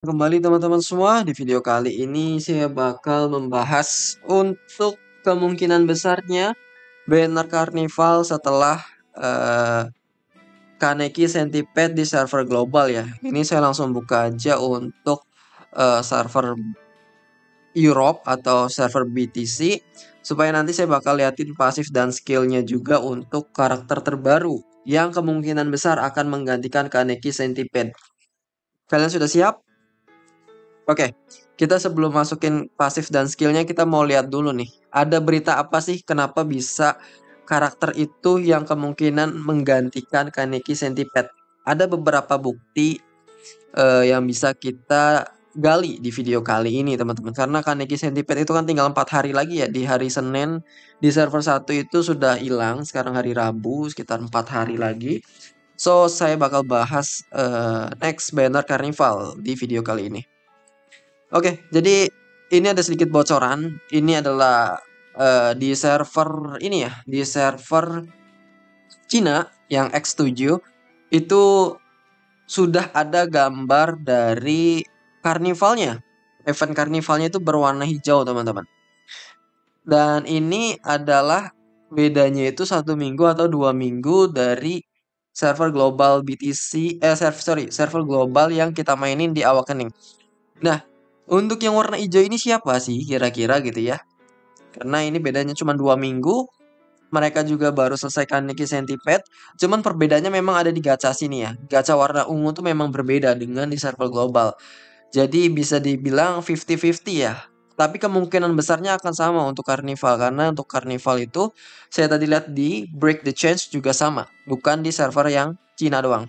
Kembali teman-teman semua, di video kali ini saya bakal membahas untuk kemungkinan besarnya banner Carnival setelah eh, Kaneki Centipede di server global ya. Ini saya langsung buka aja untuk server Europe atau server BTC supaya nanti saya bakal liatin pasif dan skillnya juga untuk karakter terbaru yang kemungkinan besar akan menggantikan Kaneki Centipede. Kalian sudah siap? Oke, kita sebelum masukin pasif dan skillnya kita mau lihat dulu nih. Ada berita apa sih kenapa bisa karakter itu yang kemungkinan menggantikan Kaneki Centipede? Ada beberapa bukti yang bisa kita gali di video kali ini teman-teman. Karena Kaneki Centipede itu kan tinggal 4 hari lagi ya. Di hari Senin di server 1 itu sudah hilang. Sekarang hari Rabu sekitar 4 hari lagi. So saya bakal bahas next banner Carnival di video kali ini. Oke, jadi ini ada sedikit bocoran. Ini adalah di server ini ya, di server Cina yang X7 itu sudah ada gambar dari karnivalnya. Event karnivalnya itu berwarna hijau, teman-teman. Dan ini adalah bedanya itu 1 minggu atau 2 minggu dari server global BTC, server global yang kita mainin di Awakening. Nah, untuk yang warna hijau ini siapa sih kira-kira gitu ya? Karena ini bedanya cuma 2 minggu. Mereka juga baru selesaikan Nikki Centipede. Cuman perbedaannya memang ada di gacha sini ya. Gacha warna ungu tuh memang berbeda dengan di server global. Jadi bisa dibilang 50-50 ya. Tapi kemungkinan besarnya akan sama untuk Carnival. Karena untuk Carnival itu saya tadi lihat di Break the Change juga sama. Bukan di server yang Cina doang.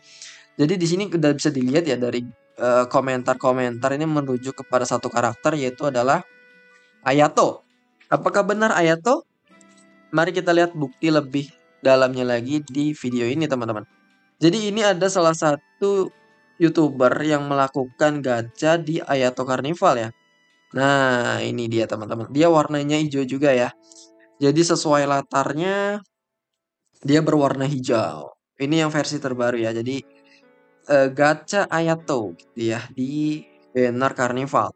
Jadi di sini udah bisa dilihat ya dari komentar-komentar ini merujuk kepada satu karakter yaitu adalah Ayato. Apakah benar Ayato? Mari kita lihat bukti lebih dalamnya lagi di video ini teman-teman. Jadi ini ada salah satu YouTuber yang melakukan gacha di Ayato Carnival ya. Nah ini dia teman-teman. Dia warnanya hijau juga ya. Jadi sesuai latarnya dia berwarna hijau. Ini yang versi terbaru ya. Jadi gacha Ayato gitu ya di banner Carnival.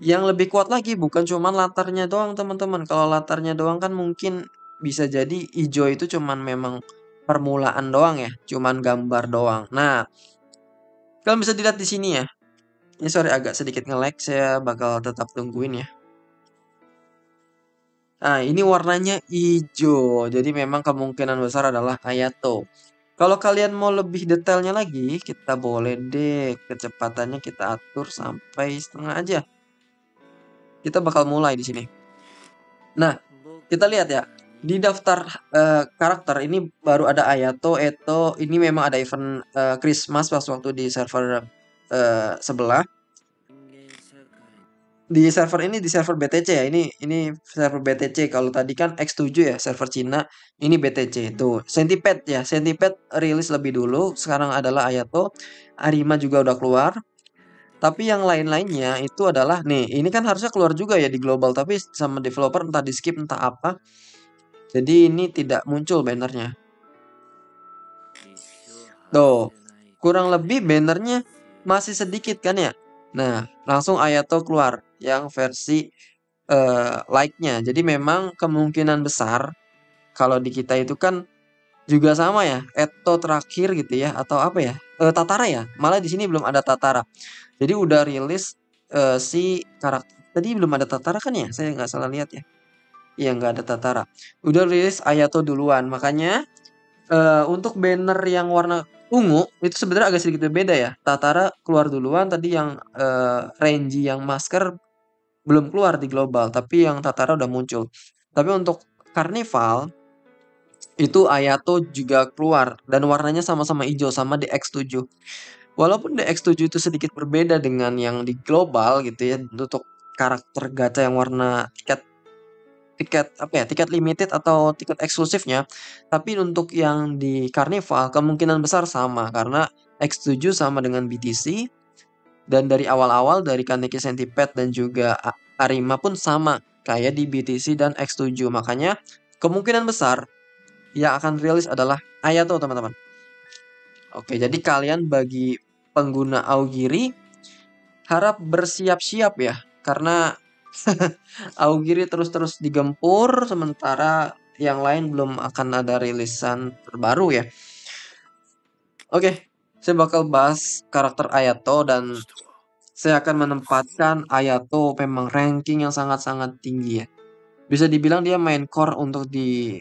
Yang lebih kuat lagi bukan cuma latarnya doang teman-teman. Kalau latarnya doang kan mungkin bisa jadi hijau itu cuman memang permulaan doang ya, cuman gambar doang. Nah, kalian bisa dilihat di sini ya. Ini sorry agak sedikit nge-lag, saya bakal tetap tungguin ya. Nah, ini warnanya hijau. Jadi memang kemungkinan besar adalah Ayato. Kalau kalian mau lebih detailnya lagi, kita boleh deh kecepatannya kita atur sampai setengah aja. Kita bakal mulai di sini. Nah, kita lihat ya. Di daftar karakter ini baru ada Ayato, Eto. Ini memang ada event Christmas pas waktu di server sebelah. Di server ini di server BTC ya. Ini server BTC. Kalau tadi kan X7 ya, server Cina. Ini BTC. Tuh, Centipede ya. Centipede rilis lebih dulu. Sekarang adalah Ayato. Arima juga udah keluar. Tapi yang lain-lainnya itu adalah nih, ini kan harusnya keluar juga ya di global, tapi sama developer entah di skip entah apa. Jadi ini tidak muncul bannernya. Tuh, kurang lebih bannernya masih sedikit kan ya. Nah, langsung Ayato keluar yang versi like-nya. Jadi memang kemungkinan besar kalau di kita itu kan juga sama ya, Eto terakhir gitu ya atau apa ya? Tatara ya. Malah di sini belum ada Tatara. Jadi udah rilis si karakter tadi belum ada Tatara kan ya? Saya nggak salah lihat ya. Iya nggak ada Tatara. Udah rilis Ayato duluan. Makanya untuk banner yang warna ungu itu sebenarnya agak sedikit berbeda ya. Tatara keluar duluan tadi yang Renji yang masker belum keluar di global, tapi yang Tatara udah muncul. Tapi untuk Carnival itu Ayato juga keluar dan warnanya sama-sama hijau sama di X7. Walaupun di X7 itu sedikit berbeda dengan yang di global gitu ya untuk karakter gacha yang warna tiket tiket apa ya, tiket limited atau tiket eksklusifnya. Tapi untuk yang di Carnival kemungkinan besar sama karena X7 sama dengan BTC dan dari awal-awal dari Kaneki Centipede dan juga Arima pun sama kayak di BTC dan X7. Makanya kemungkinan besar yang akan rilis adalah Ayato teman-teman. Oke, jadi kalian bagi pengguna Aogiri harap bersiap-siap ya, karena Aogiri terus-terus digempur, sementara yang lain belum akan ada rilisan terbaru ya. Oke, saya bakal bahas karakter Ayato dan saya akan menempatkan Ayato memang ranking yang sangat-sangat tinggi ya. Bisa dibilang dia main core untuk di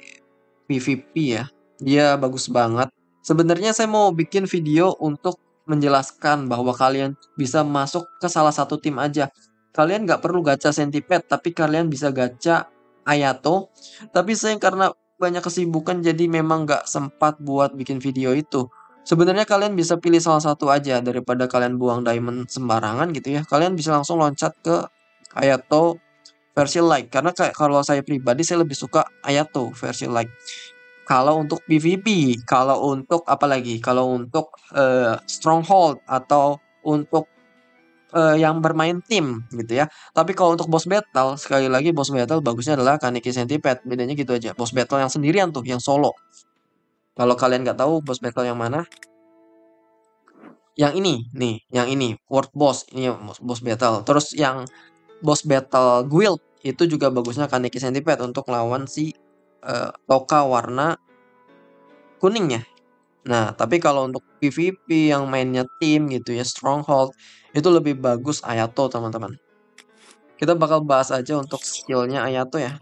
PvP ya. Dia bagus banget. Sebenarnya saya mau bikin video untuk menjelaskan bahwa kalian bisa masuk ke salah satu tim aja. Kalian nggak perlu gacha Centipede, tapi kalian bisa gacha Ayato. Tapi saya karena banyak kesibukan jadi memang nggak sempat buat bikin video itu. Sebenarnya kalian bisa pilih salah satu aja daripada kalian buang diamond sembarangan gitu ya. Kalian bisa langsung loncat ke Ayato versi light karena kayak kalau saya pribadi saya lebih suka Ayato versi light. Kalau untuk PvP, kalau untuk apa lagi? Kalau untuk stronghold atau untuk yang bermain tim gitu ya. Tapi kalau untuk boss battle, sekali lagi boss battle bagusnya adalah Kaneki Centipede. Bedanya gitu aja. Boss battle yang sendirian tuh, yang solo. Kalau kalian nggak tahu boss battle yang mana, yang ini nih, yang ini World Boss, ini boss battle. Terus yang boss battle guild itu juga bagusnya Kaneki Centipede untuk lawan si Toka warna kuning ya. Nah, tapi kalau untuk PvP yang mainnya tim gitu ya, Stronghold, itu lebih bagus Ayato, teman-teman. Kita bakal bahas aja untuk skillnya Ayato ya.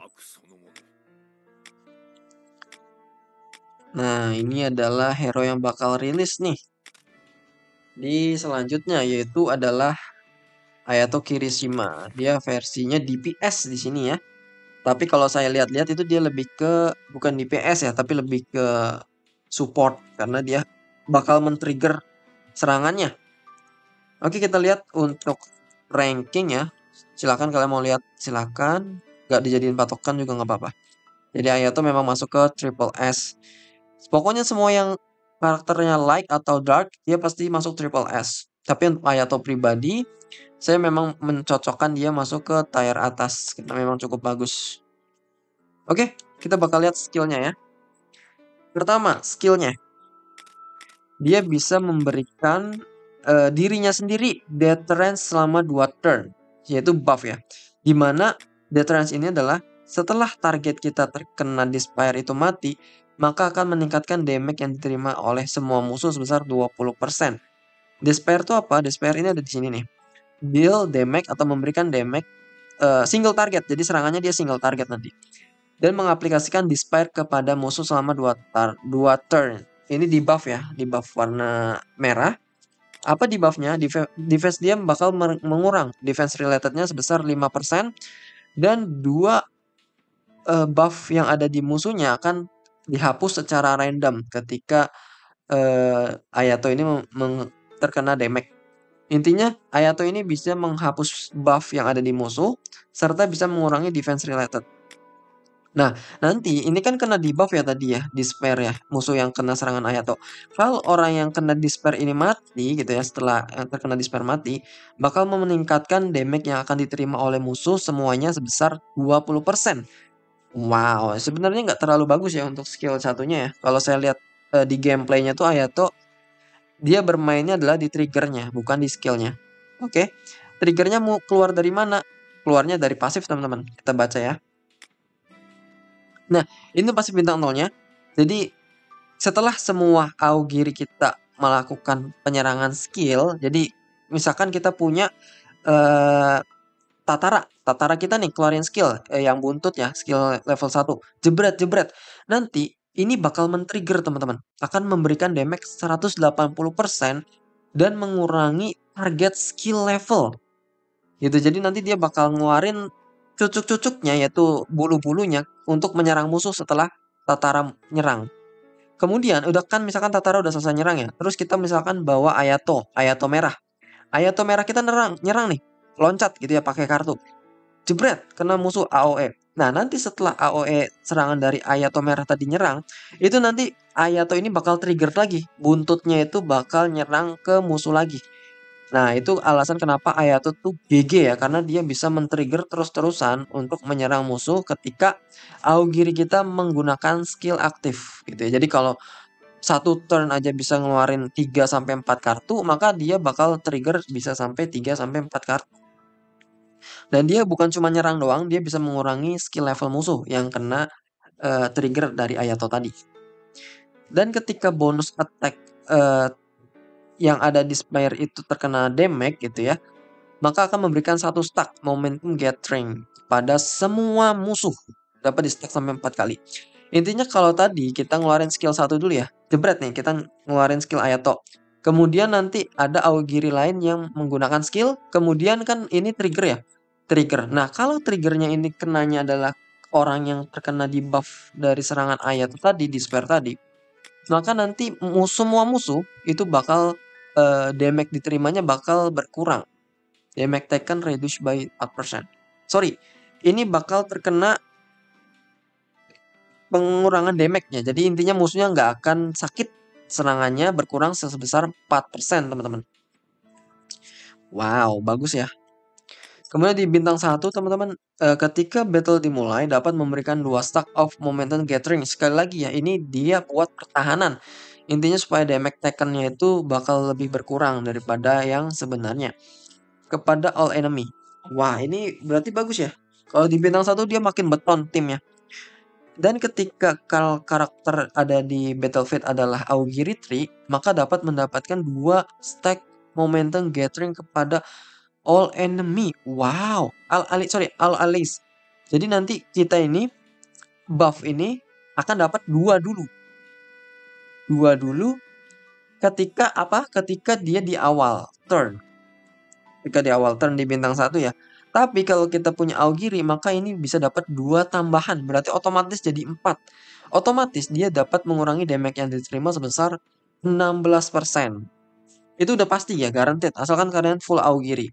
Nah, ini adalah hero yang bakal rilis nih. Di selanjutnya yaitu adalah Ayato Kirishima. Dia versinya DPS di sini ya. Tapi kalau saya lihat-lihat itu dia lebih ke bukan DPS ya, tapi lebih ke support karena dia bakal men-trigger serangannya. Oke, kita lihat untuk ranking ya. Silakan kalian mau lihat, silakan. Gak dijadiin patokan juga nggak apa-apa. Jadi Ayato memang masuk ke triple S. Pokoknya semua yang karakternya light atau dark, dia pasti masuk triple S. Tapi untuk Ayato pribadi, saya memang mencocokkan dia masuk ke tier atas karena memang cukup bagus. Oke, kita bakal lihat skillnya ya. Pertama, skillnya. Dia bisa memberikan dirinya sendiri deterrence selama 2 turn, yaitu buff ya. Dimana deterrence ini adalah setelah target kita terkena Despair itu mati, maka akan meningkatkan damage yang diterima oleh semua musuh sebesar 20%. Despair itu apa? Despair ini ada di sini nih. Deal damage atau memberikan damage single target, jadi serangannya dia single target nanti. Dan mengaplikasikan Despair kepada musuh selama 2 turn. Ini di buff ya, di buff warna merah. Apa di buffnya? Defense dia bakal mengurang. Defense relatednya sebesar 5%. Dan 2 buff yang ada di musuhnya akan dihapus secara random ketika Ayato ini terkena damage. Intinya Ayato ini bisa menghapus buff yang ada di musuh serta bisa mengurangi defense related. Nah, nanti ini kan kena debuff ya tadi ya, Despair ya, musuh yang kena serangan Ayato. Kalau orang yang kena Despair ini mati gitu ya, setelah yang terkena Despair mati, bakal meningkatkan damage yang akan diterima oleh musuh semuanya sebesar 20%. Wow, sebenarnya nggak terlalu bagus ya untuk skill satunya ya. Kalau saya lihat di gameplaynya tuh Ayato, dia bermainnya adalah di triggernya, bukan di skillnya. Oke, triggernya mau keluar dari mana? Keluarnya dari pasif teman-teman. Kita baca ya. Nah, ini pasif bintang nolnya. Jadi, setelah semua Aogiri kita melakukan penyerangan skill, jadi misalkan kita punya Tatara. Tatara kita nih keluarin skill yang buntut ya, skill level 1. Jebret, jebret. Nanti ini bakal men-trigger teman-teman. Akan memberikan damage 180% dan mengurangi target skill level. Gitu. Jadi nanti dia bakal ngeluarin cucuk-cucuknya yaitu bulu-bulunya untuk menyerang musuh setelah Tatara nyerang. Kemudian udah kan misalkan Tatara udah selesai nyerang ya. Terus kita misalkan bawa Ayato, Ayato merah. Ayato merah kita nyerang nih. Loncat gitu ya pakai kartu. Jebret kena musuh AOE. Nah, nanti setelah AOE serangan dari Ayato merah tadi nyerang, itu nanti Ayato ini bakal trigger lagi. Buntutnya itu bakal nyerang ke musuh lagi. Nah, itu alasan kenapa Ayato tuh GG ya, karena dia bisa men-trigger terus-terusan untuk menyerang musuh ketika Aogiri kita menggunakan skill aktif gitu ya. Jadi kalau satu turn aja bisa ngeluarin 3-4 kartu, maka dia bakal trigger bisa sampai 3-4 kartu. Dan dia bukan cuma nyerang doang, dia bisa mengurangi skill level musuh yang kena trigger dari Ayato tadi. Dan ketika bonus attack yang ada di Spire itu terkena damage gitu ya, maka akan memberikan satu stack momentum gathering pada semua musuh. Dapat di stack sampai 4 kali. Intinya kalau tadi kita ngeluarin skill 1 dulu ya. Jebret nih, kita ngeluarin skill Ayato. Kemudian nanti ada Aogiri lain yang menggunakan skill. Kemudian kan ini trigger ya. Trigger. Nah, kalau triggernya ini kenanya adalah orang yang terkena di buff dari serangan Ayato tadi, di spare tadi. Maka nanti semua musuh itu bakal damage diterimanya bakal berkurang. Damage taken reduced by 4%. Sorry, ini bakal terkena pengurangan damage-nya. Jadi intinya musuhnya nggak akan sakit, serangannya berkurang sebesar 4% teman-teman. Wow, bagus ya. Kemudian di bintang 1 teman-teman, ketika battle dimulai dapat memberikan 2 stack of momentum gathering. Sekali lagi ya, ini dia buat pertahanan. Intinya supaya damage taken-nya itu bakal lebih berkurang daripada yang sebenarnya. Kepada all enemy. Wah, ini berarti bagus ya. Kalau di bintang 1 dia makin beton timnya. Dan ketika karakter ada di battlefield adalah Augiri Tree, maka dapat mendapatkan 2 stack momentum gathering kepada all enemy. Wow, all allies. Jadi nanti kita ini buff ini akan dapat 2 dulu. 2 dulu ketika apa? Ketika dia di awal turn. Ketika di awal turn di bintang 1 ya. Tapi kalau kita punya Augiri, maka ini bisa dapat 2 tambahan. Berarti otomatis jadi 4. Otomatis dia dapat mengurangi damage yang diterima sebesar 16%. Itu udah pasti ya, guaranteed. Asalkan kalian full Augiri.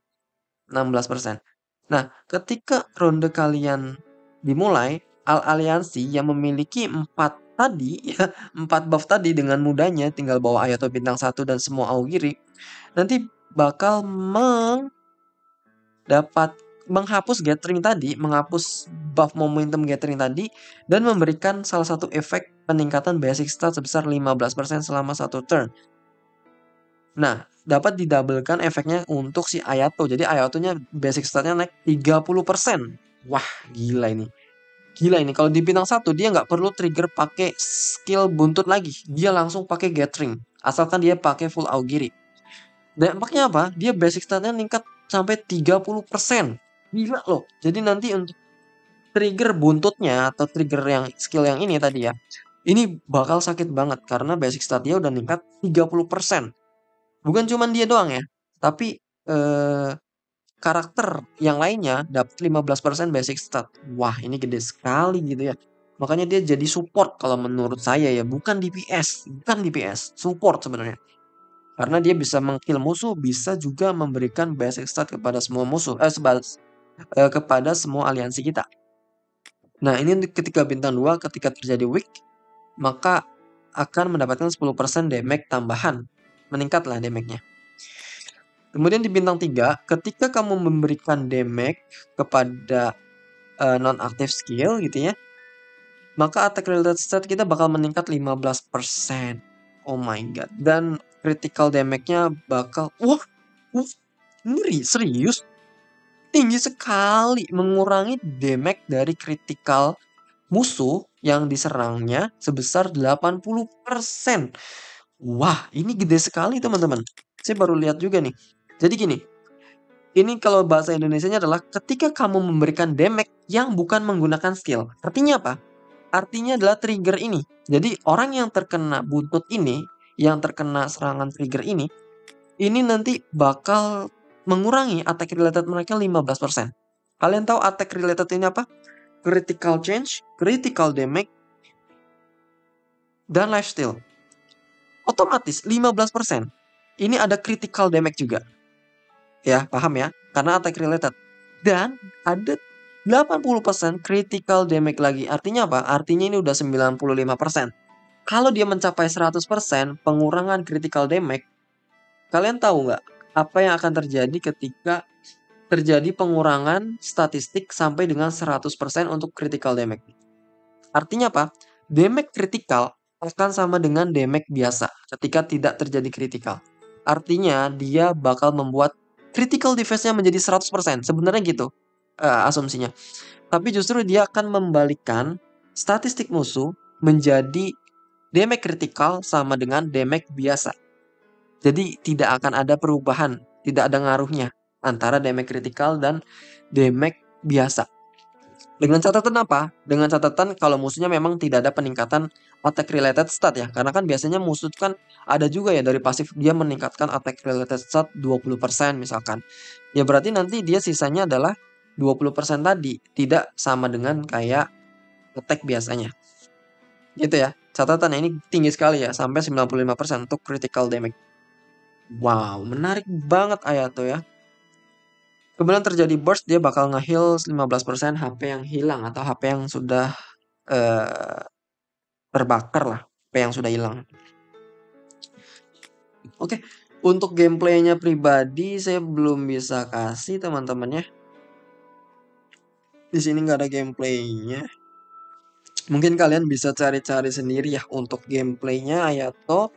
16%. Nah, ketika ronde kalian dimulai, aliansi yang memiliki 4 tadi, ya, 4 buff tadi dengan mudahnya tinggal bawa Ayato bintang 1 dan semua Augiri, nanti bakal menghapus gathering tadi, menghapus buff momentum gathering tadi, dan memberikan salah satu efek peningkatan basic stat sebesar 15% selama 1 turn. Nah, dapat didabelkan efeknya untuk si Ayato. Jadi Ayatonya basic statnya naik 30%. Wah, gila ini. Gila ini. Kalau di bintang 1 dia nggak perlu trigger pakai skill buntut lagi. Dia langsung pakai gathering. Asalkan dia pakai full Augiri. Dampaknya apa? Dia basic statnya meningkat sampai 30%. Gila loh. Jadi nanti untuk trigger buntutnya atau trigger yang skill yang ini tadi ya. Ini bakal sakit banget karena basic stat dia udah meningkat 30%. Bukan cuman dia doang ya, tapi karakter yang lainnya dapat 15% basic stat. Wah, ini gede sekali gitu ya. Makanya dia jadi support kalau menurut saya ya, bukan DPS, support sebenarnya. Karena dia bisa meng-kill musuh, bisa juga memberikan basic stat kepada semua musuh, kepada semua aliansi kita. Nah, ini ketika bintang 2 ketika terjadi weak, maka akan mendapatkan 10% damage tambahan. Meningkatlah damage-nya. Kemudian di bintang 3, ketika kamu memberikan damage kepada non-active skill gitu ya, maka attack related stat kita bakal meningkat 15%. Oh my god. Dan critical damage-nya bakal ngeri, serius. Tinggi sekali, mengurangi damage dari critical musuh yang diserangnya sebesar 80%. Wah, ini gede sekali teman-teman. Saya baru lihat juga nih. Jadi gini, ini kalau bahasa Indonesianya adalah ketika kamu memberikan damage yang bukan menggunakan skill. Artinya apa? Artinya adalah trigger ini. Jadi orang yang terkena buntut ini, yang terkena serangan trigger ini nanti bakal mengurangi attack related mereka 15%. Kalian tahu attack related ini apa? Critical change, critical damage, dan lifesteal. Otomatis 15%. Ini ada critical damage juga. Ya, paham ya? Karena attack related. Dan ada 80% critical damage lagi. Artinya apa? Artinya ini udah 95%. Kalau dia mencapai 100% pengurangan critical damage, kalian tahu nggak apa yang akan terjadi ketika terjadi pengurangan statistik sampai dengan 100% untuk critical damage? Artinya apa? Damage critical akan sama dengan damage biasa ketika tidak terjadi critical. Artinya dia bakal membuat critical defense-nya menjadi 100%. Sebenarnya gitu asumsinya. Tapi justru dia akan membalikkan statistik musuh menjadi damage critical sama dengan damage biasa. Jadi tidak akan ada perubahan, tidak ada ngaruhnya antara damage critical dan damage biasa. Dengan catatan apa? Dengan catatan kalau musuhnya memang tidak ada peningkatan attack related stat ya. Karena kan biasanya musuh itu kan ada juga ya dari pasif dia meningkatkan attack related stat 20% misalkan. Ya berarti nanti dia sisanya adalah 20% tadi, tidak sama dengan kayak attack biasanya. Gitu ya. Catatannya ini tinggi sekali ya, sampai 95% untuk critical damage. Wow, menarik banget Ayato ya. Kemudian terjadi burst, dia bakal nge-heal 15% HP yang hilang atau HP yang sudah eh, terbakar lah, HP yang sudah hilang. Oke, untuk gameplaynya pribadi saya belum bisa kasih teman-teman ya. Di sini nggak ada gameplaynya. Mungkin kalian bisa cari-cari sendiri ya untuk gameplaynya Ayato.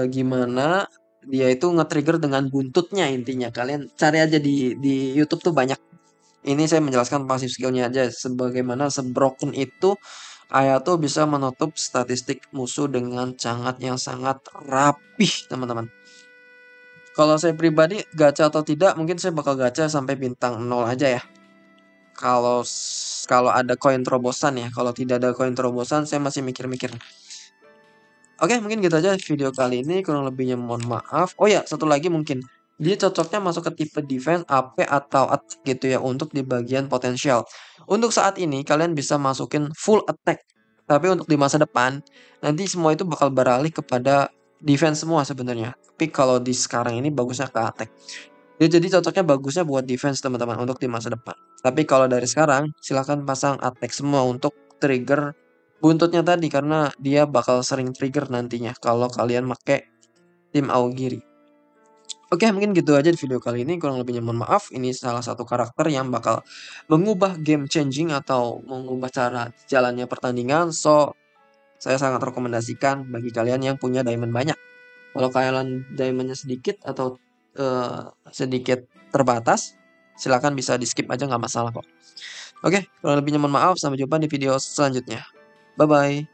Gimana dia itu nge-trigger dengan buntutnya intinya. Kalian cari aja di YouTube tuh banyak. Ini saya menjelaskan pasif skillnya aja. Sebagaimana sebroken itu Ayato bisa menutup statistik musuh dengan sangat yang sangat rapih teman-teman. Kalau saya pribadi gacha atau tidak mungkin saya bakal gacha sampai bintang 0 aja ya. Kalau kalau ada koin terobosan ya. Kalau tidak ada koin terobosan saya masih mikir-mikir. Oke, mungkin gitu aja video kali ini. Kurang lebihnya mohon maaf. Oh ya, satu lagi mungkin. Dia cocoknya masuk ke tipe defense, AP, atau attack gitu ya. Untuk di bagian potensial. Untuk saat ini, kalian bisa masukin full attack. Tapi untuk di masa depan, nanti semua itu bakal beralih kepada defense semua sebenarnya. Tapi kalau di sekarang ini bagusnya ke attack. Ya, jadi cocoknya bagusnya buat defense teman-teman untuk di masa depan. Tapi kalau dari sekarang, silahkan pasang attack semua untuk trigger buntutnya tadi karena dia bakal sering trigger nantinya kalau kalian pakai tim Aogiri. Oke, mungkin gitu aja di video kali ini. Kurang lebihnya mohon maaf. Ini salah satu karakter yang bakal mengubah game changing atau mengubah cara jalannya pertandingan. So, saya sangat rekomendasikan bagi kalian yang punya diamond banyak. Kalau kalian diamondnya sedikit atau sedikit terbatas, silakan bisa di skip aja nggak masalah kok. Oke, kurang lebihnya mohon maaf. Sampai jumpa di video selanjutnya. Bye-bye.